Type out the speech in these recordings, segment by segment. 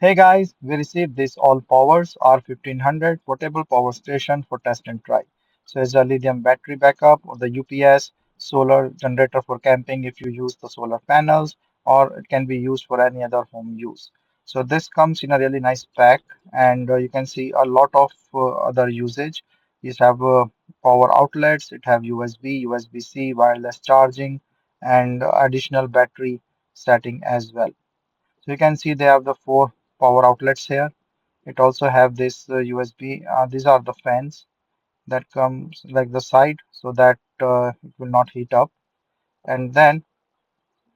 Hey guys, we received this ALLPOWERS R1500 portable power station for test and try. So it's a lithium battery backup or the UPS solar generator for camping if you use the solar panels, or it can be used for any other home use. So this comes in a really nice pack, and you can see a lot of other usage. These have power outlets, it have USB, USB-C, wireless charging, and additional battery setting as well. So you can see they have the four power outlets here. It also have this USB. These are the fans that comes like the side so that it will not heat up. And then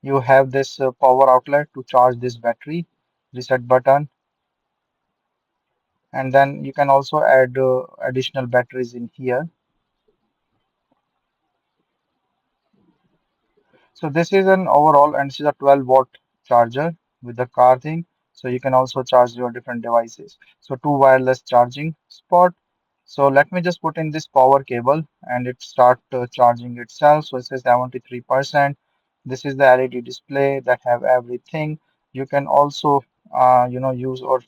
you have this power outlet to charge this battery, reset button, and then you can also add additional batteries in here. So this is an overall, and this is a 12-watt charger with the car thing. So you can also charge your different devices. So two wireless charging spot. So let me just put in this power cable and it start charging itself. So it says 73%. This is the LED display that have everything. You can also use or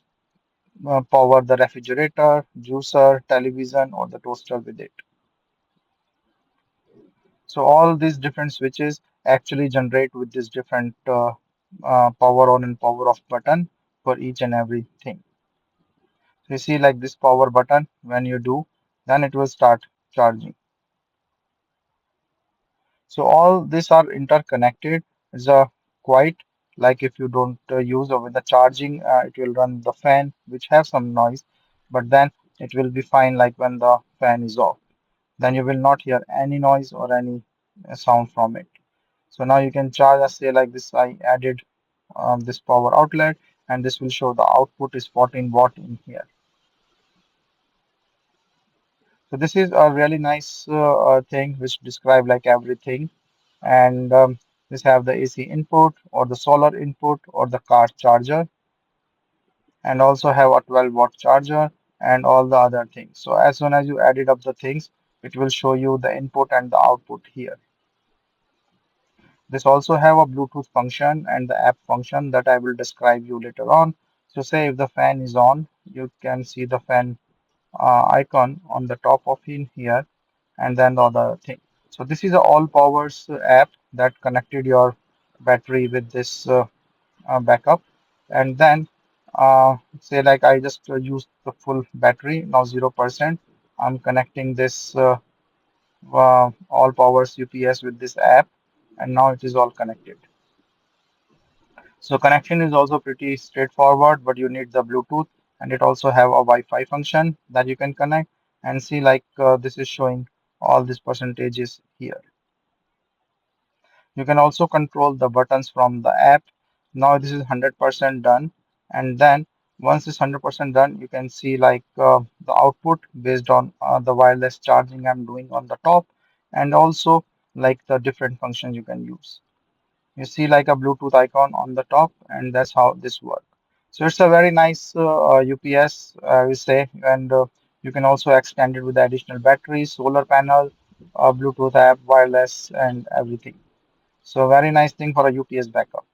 power the refrigerator, juicer, television, or the toaster with it. So all these different switches actually generate with this different power on and power off button for each and everything. So you see like this power button, when you do, then it will start charging. So all these are interconnected. It's a quite like if you don't use or with the charging, it will run the fan, which have some noise, but then it will be fine like when the fan is off. Then you will not hear any noise or any sound from it. So now you can charge us say like this. I added this power outlet and this will show the output is 14 watt in here. So this is a really nice thing which describe like everything. And this have the AC input or the solar input or the car charger, and also have a 12-watt charger and all the other things. So as soon as you added up the things, it will show you the input and the output here. This also have a Bluetooth function and the app function that I will describe you later on. So say if the fan is on, you can see the fan icon on the top of in here, and then the other thing. So this is a all powers app that connected your battery with this backup, and then say like I just used the full battery now 0%. I'm connecting this all powers UPS with this app, and now it is all connected. So connection is also pretty straightforward, but you need the Bluetooth, and it also have a Wi-Fi function that you can connect and see like this is showing all these percentages here. You can also control the buttons from the app. Now this is 100% done, and then once it's 100% done, you can see like the output based on the wireless charging I'm doing on the top, and also like the different functions you can use. You see like a Bluetooth icon on the top, and that's how this works. So it's a very nice UPS, I will say, and you can also extend it with additional batteries, solar panel, Bluetooth app, wireless, and everything. So very nice thing for a UPS backup.